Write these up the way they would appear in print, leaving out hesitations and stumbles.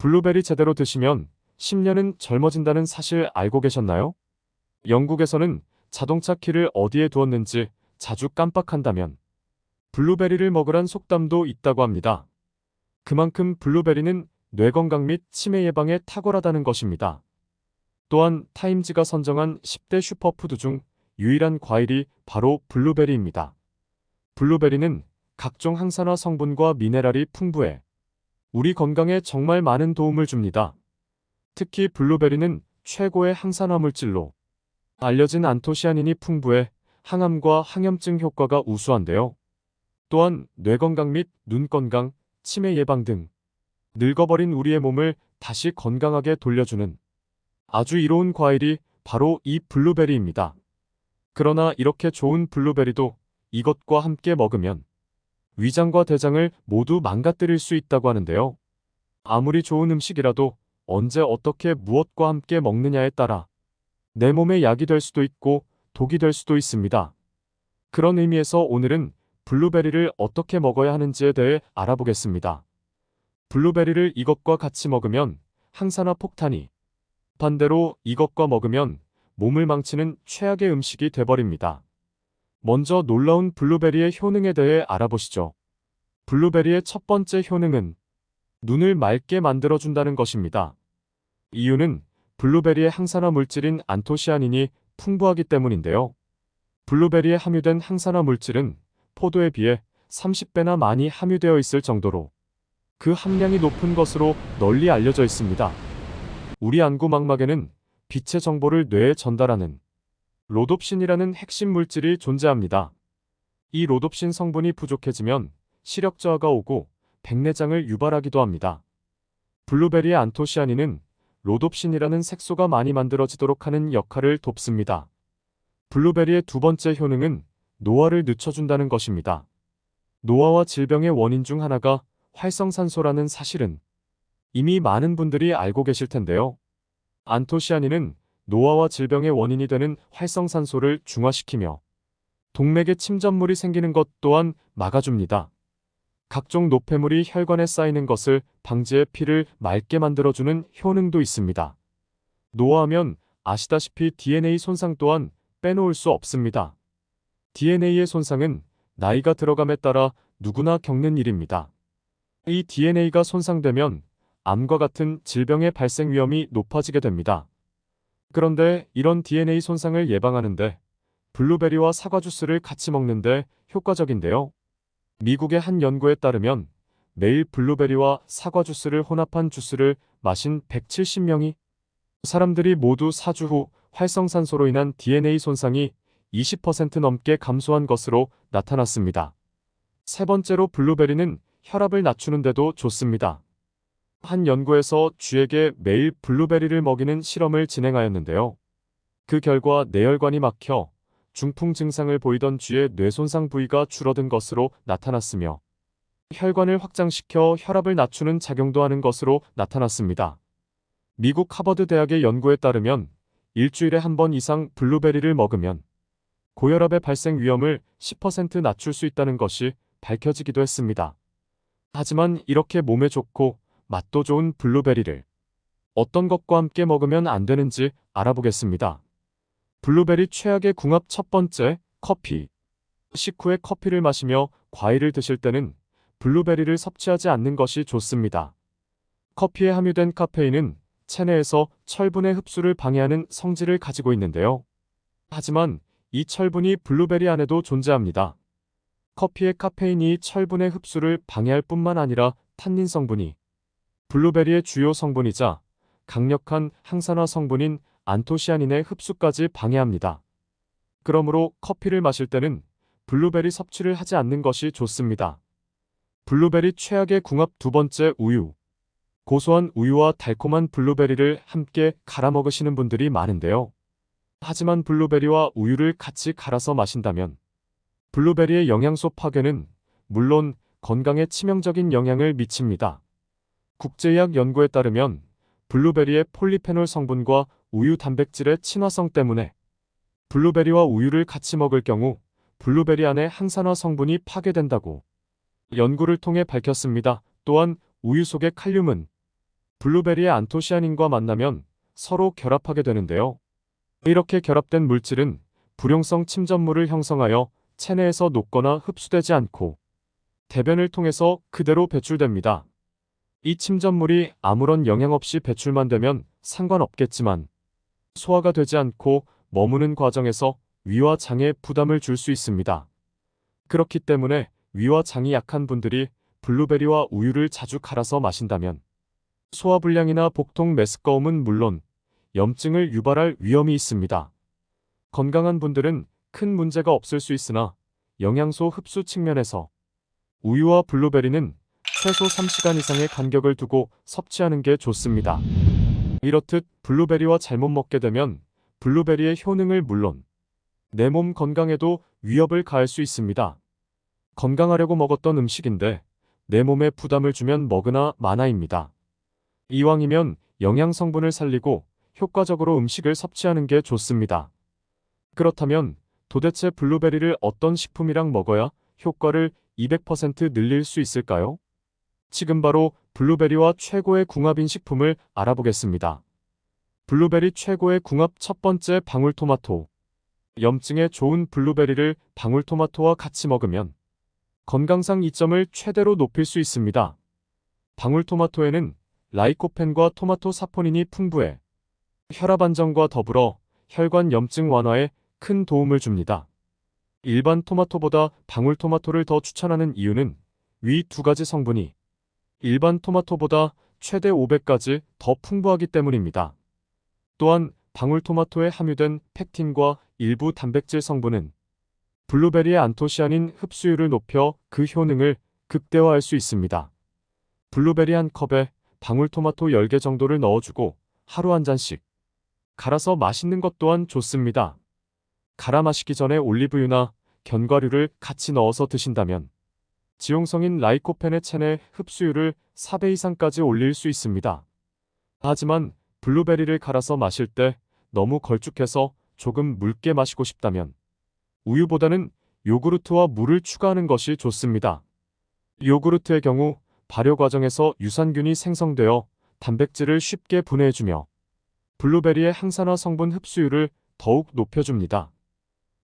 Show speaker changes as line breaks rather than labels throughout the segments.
블루베리 제대로 드시면 10년은 젊어진다는 사실 알고 계셨나요? 영국에서는 자동차 키를 어디에 두었는지 자주 깜빡한다면 블루베리를 먹으란 속담도 있다고 합니다. 그만큼 블루베리는 뇌 건강 및 치매 예방에 탁월하다는 것입니다. 또한 타임지가 선정한 10대 슈퍼푸드 중 유일한 과일이 바로 블루베리입니다. 블루베리는 각종 항산화 성분과 미네랄이 풍부해 우리 건강에 정말 많은 도움을 줍니다. 특히 블루베리는 최고의 항산화 물질로 알려진 안토시아닌이 풍부해 항암과 항염증 효과가 우수한데요. 또한 뇌 건강 및 눈 건강, 치매 예방 등 늙어버린 우리의 몸을 다시 건강하게 돌려주는 아주 이로운 과일이 바로 이 블루베리입니다. 그러나 이렇게 좋은 블루베리도 이것과 함께 먹으면 위장과 대장을 모두 망가뜨릴 수 있다고 하는데요. 아무리 좋은 음식이라도 언제 어떻게 무엇과 함께 먹느냐에 따라 내 몸에 약이 될 수도 있고 독이 될 수도 있습니다. 그런 의미에서 오늘은 블루베리를 어떻게 먹어야 하는지에 대해 알아보겠습니다. 블루베리를 이것과 같이 먹으면 항산화 폭탄이, 반대로 이것과 먹으면 몸을 망치는 최악의 음식이 돼버립니다. 먼저 놀라운 블루베리의 효능에 대해 알아보시죠. 블루베리의 첫 번째 효능은 눈을 맑게 만들어준다는 것입니다. 이유는 블루베리의 항산화 물질인 안토시아닌이 풍부하기 때문인데요. 블루베리에 함유된 항산화 물질은 포도에 비해 30배나 많이 함유되어 있을 정도로 그 함량이 높은 것으로 널리 알려져 있습니다. 우리 안구 망막에는 빛의 정보를 뇌에 전달하는 로놉신이라는 핵심 물질이 존재합니다. 이 로놉신 성분이 부족해지면 시력 저하가 오고 백내장을 유발하기도 합니다. 블루베리의 안토시아닌은 로놉신이라는 색소가 많이 만들어지도록 하는 역할을 돕습니다. 블루베리의 두 번째 효능은 노화를 늦춰준다는 것입니다. 노화와 질병의 원인 중 하나가 활성산소라는 사실은 이미 많은 분들이 알고 계실 텐데요. 안토시아닌은 노화와 질병의 원인이 되는 활성산소를 중화시키며 동맥에 침전물이 생기는 것 또한 막아줍니다. 각종 노폐물이 혈관에 쌓이는 것을 방지해 피를 맑게 만들어주는 효능도 있습니다. 노화하면 아시다시피 DNA 손상 또한 빼놓을 수 없습니다. DNA의 손상은 나이가 들어감에 따라 누구나 겪는 일입니다. 이 DNA가 손상되면 암과 같은 질병의 발생 위험이 높아지게 됩니다. 그런데 이런 DNA 손상을 예방하는데 블루베리와 사과 주스를 같이 먹는데 효과적인데요. 미국의 한 연구에 따르면 매일 블루베리와 사과 주스를 혼합한 주스를 마신 170명이 사람들이 모두 4주 후 활성산소로 인한 DNA 손상이 20% 넘게 감소한 것으로 나타났습니다. 세 번째로 블루베리는 혈압을 낮추는 데도 좋습니다. 한 연구에서 쥐에게 매일 블루베리를 먹이는 실험을 진행하였는데요. 그 결과 뇌혈관이 막혀 중풍 증상을 보이던 쥐의 뇌손상 부위가 줄어든 것으로 나타났으며 혈관을 확장시켜 혈압을 낮추는 작용도 하는 것으로 나타났습니다. 미국 하버드 대학의 연구에 따르면 일주일에 한 번 이상 블루베리를 먹으면 고혈압의 발생 위험을 10% 낮출 수 있다는 것이 밝혀지기도 했습니다. 하지만 이렇게 몸에 좋고 맛도 좋은 블루베리를 어떤 것과 함께 먹으면 안 되는지 알아보겠습니다. 블루베리 최악의 궁합 첫 번째, 커피. 식후에 커피를 마시며 과일을 드실 때는 블루베리를 섭취하지 않는 것이 좋습니다. 커피에 함유된 카페인은 체내에서 철분의 흡수를 방해하는 성질을 가지고 있는데요. 하지만 이 철분이 블루베리 안에도 존재합니다. 커피의 카페인이 철분의 흡수를 방해할 뿐만 아니라 탄닌 성분이 블루베리의 주요 성분이자 강력한 항산화 성분인 안토시아닌의 흡수까지 방해합니다. 그러므로 커피를 마실 때는 블루베리 섭취를 하지 않는 것이 좋습니다. 블루베리 최악의 궁합 두 번째, 우유. 고소한 우유와 달콤한 블루베리를 함께 갈아 먹으시는 분들이 많은데요. 하지만 블루베리와 우유를 같이 갈아서 마신다면 블루베리의 영양소 파괴는 물론 건강에 치명적인 영향을 미칩니다. 국제의학 연구에 따르면 블루베리의 폴리페놀 성분과 우유 단백질의 친화성 때문에 블루베리와 우유를 같이 먹을 경우 블루베리 안의 항산화 성분이 파괴된다고 연구를 통해 밝혔습니다. 또한 우유 속의 칼륨은 블루베리의 안토시아닌과 만나면 서로 결합하게 되는데요. 이렇게 결합된 물질은 불용성 침전물을 형성하여 체내에서 녹거나 흡수되지 않고 대변을 통해서 그대로 배출됩니다. 이 침전물이 아무런 영향 없이 배출만 되면 상관없겠지만 소화가 되지 않고 머무는 과정에서 위와 장에 부담을 줄 수 있습니다. 그렇기 때문에 위와 장이 약한 분들이 블루베리와 우유를 자주 갈아서 마신다면 소화불량이나 복통, 메스꺼움은 물론 염증을 유발할 위험이 있습니다. 건강한 분들은 큰 문제가 없을 수 있으나 영양소 흡수 측면에서 우유와 블루베리는 최소 3시간 이상의 간격을 두고 섭취하는 게 좋습니다. 이렇듯 블루베리와 잘못 먹게 되면 블루베리의 효능을 물론 내 몸 건강에도 위협을 가할 수 있습니다. 건강하려고 먹었던 음식인데 내 몸에 부담을 주면 먹으나 마나입니다. 이왕이면 영양 성분을 살리고 효과적으로 음식을 섭취하는 게 좋습니다. 그렇다면 도대체 블루베리를 어떤 식품이랑 먹어야 효과를 200% 늘릴 수 있을까요? 지금 바로 블루베리와 최고의 궁합인 식품을 알아보겠습니다. 블루베리 최고의 궁합 첫 번째, 방울토마토. 염증에 좋은 블루베리를 방울토마토와 같이 먹으면 건강상 이점을 최대로 높일 수 있습니다. 방울토마토에는 라이코펜과 토마토 사포닌이 풍부해 혈압 안정과 더불어 혈관 염증 완화에 큰 도움을 줍니다. 일반 토마토보다 방울토마토를 더 추천하는 이유는 위 두 가지 성분이 일반 토마토보다 최대 500가지 더 풍부하기 때문입니다. 또한 방울토마토에 함유된 펙틴과 일부 단백질 성분은 블루베리의 안토시아닌 흡수율을 높여 그 효능을 극대화할 수 있습니다. 블루베리 한 컵에 방울토마토 10개 정도를 넣어주고 하루 한 잔씩 갈아서 마시는 것 또한 좋습니다. 갈아 마시기 전에 올리브유나 견과류를 같이 넣어서 드신다면 지용성인 라이코펜의 체내 흡수율을 4배 이상까지 올릴 수 있습니다. 하지만 블루베리를 갈아서 마실 때 너무 걸쭉해서 조금 묽게 마시고 싶다면 우유보다는 요구르트와 물을 추가하는 것이 좋습니다. 요구르트의 경우 발효 과정에서 유산균이 생성되어 단백질을 쉽게 분해해주며 블루베리의 항산화 성분 흡수율을 더욱 높여줍니다.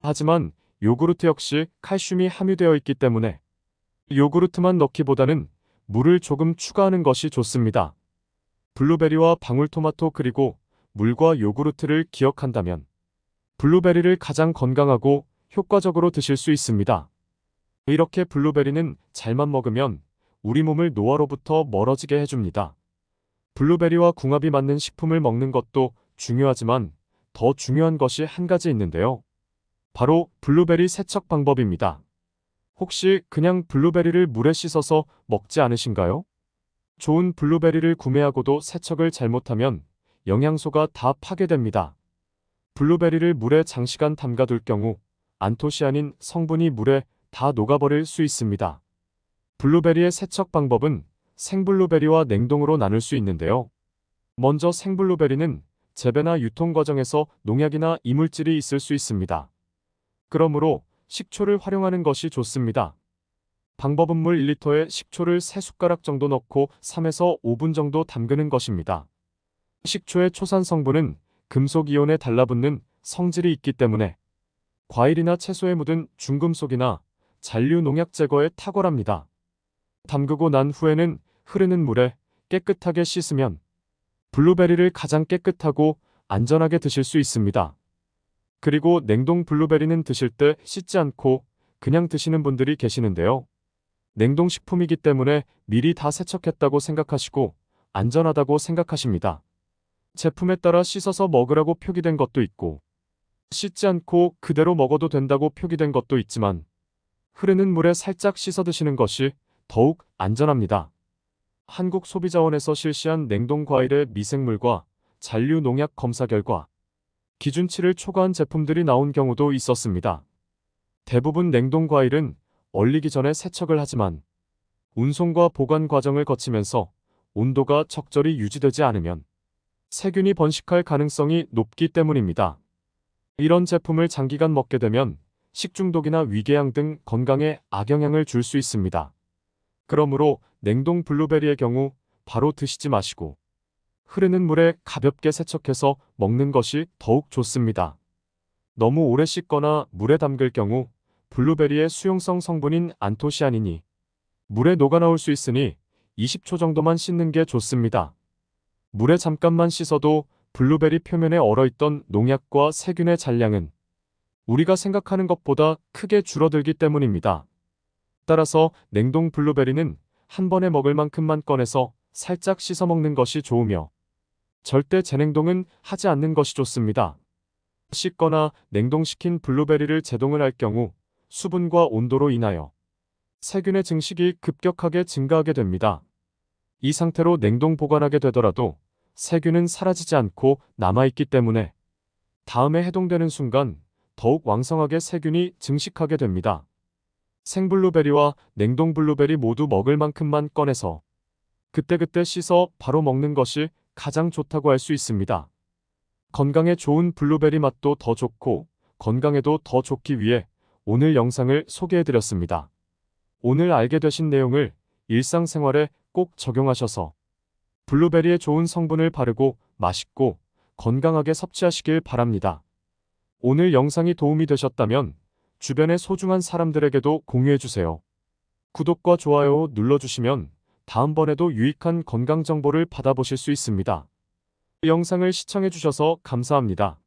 하지만 요구르트 역시 칼슘이 함유되어 있기 때문에 요구르트만 넣기보다는 물을 조금 추가하는 것이 좋습니다. 블루베리와 방울토마토 그리고 물과 요구르트를 기억한다면 블루베리를 가장 건강하고 효과적으로 드실 수 있습니다. 이렇게 블루베리는 잘만 먹으면 우리 몸을 노화로부터 멀어지게 해줍니다. 블루베리와 궁합이 맞는 식품을 먹는 것도 중요하지만 더 중요한 것이 한 가지 있는데요. 바로 블루베리 세척 방법입니다. 혹시 그냥 블루베리를 물에 씻어서 먹지 않으신가요? 좋은 블루베리를 구매하고도 세척을 잘못하면 영양소가 다 파괴됩니다. 블루베리를 물에 장시간 담가둘 경우 안토시아닌 성분이 물에 다 녹아버릴 수 있습니다. 블루베리의 세척 방법은 생블루베리와 냉동으로 나눌 수 있는데요. 먼저 생블루베리는 재배나 유통 과정에서 농약이나 이물질이 있을 수 있습니다. 그러므로 식초를 활용하는 것이 좋습니다. 방법은 물 1리터에 식초를 3숟가락 정도 넣고 3에서 5분 정도 담그는 것입니다. 식초의 초산 성분은 금속 이온에 달라붙는 성질이 있기 때문에 과일이나 채소에 묻은 중금속이나 잔류 농약 제거에 탁월합니다. 담그고 난 후에는 흐르는 물에 깨끗하게 씻으면 블루베리를 가장 깨끗하고 안전하게 드실 수 있습니다. 그리고 냉동 블루베리는 드실 때 씻지 않고 그냥 드시는 분들이 계시는데요. 냉동식품이기 때문에 미리 다 세척했다고 생각하시고 안전하다고 생각하십니다. 제품에 따라 씻어서 먹으라고 표기된 것도 있고 씻지 않고 그대로 먹어도 된다고 표기된 것도 있지만 흐르는 물에 살짝 씻어 드시는 것이 더욱 안전합니다. 한국소비자원에서 실시한 냉동 과일의 미생물과 잔류 농약 검사 결과 기준치를 초과한 제품들이 나온 경우도 있었습니다. 대부분 냉동 과일은 얼리기 전에 세척을 하지만 운송과 보관 과정을 거치면서 온도가 적절히 유지되지 않으면 세균이 번식할 가능성이 높기 때문입니다. 이런 제품을 장기간 먹게 되면 식중독이나 위궤양 등 건강에 악영향을 줄 수 있습니다. 그러므로 냉동 블루베리의 경우 바로 드시지 마시고 흐르는 물에 가볍게 세척해서 먹는 것이 더욱 좋습니다. 너무 오래 씻거나 물에 담글 경우 블루베리의 수용성 성분인 안토시아닌이 물에 녹아나올 수 있으니 20초 정도만 씻는 게 좋습니다. 물에 잠깐만 씻어도 블루베리 표면에 얼어있던 농약과 세균의 잔량은 우리가 생각하는 것보다 크게 줄어들기 때문입니다. 따라서 냉동 블루베리는 한 번에 먹을 만큼만 꺼내서 살짝 씻어 먹는 것이 좋으며 절대 재냉동은 하지 않는 것이 좋습니다. 씻거나 냉동시킨 블루베리를 제동을 할 경우 수분과 온도로 인하여 세균의 증식이 급격하게 증가하게 됩니다. 이 상태로 냉동 보관하게 되더라도 세균은 사라지지 않고 남아있기 때문에 다음에 해동되는 순간 더욱 왕성하게 세균이 증식하게 됩니다. 생블루베리와 냉동 블루베리 모두 먹을 만큼만 꺼내서 그때그때 씻어 바로 먹는 것이 가장 좋다고 할 수 있습니다. 건강에 좋은 블루베리 맛도 더 좋고 건강에도 더 좋기 위해 오늘 영상을 소개해드렸습니다. 오늘 알게 되신 내용을 일상생활에 꼭 적용하셔서 블루베리의 좋은 성분을 바르고 맛있고 건강하게 섭취하시길 바랍니다. 오늘 영상이 도움이 되셨다면 주변의 소중한 사람들에게도 공유해주세요. 구독과 좋아요 눌러주시면 다음번에도 유익한 건강 정보를 받아보실 수 있습니다. 영상을 시청해주셔서 감사합니다.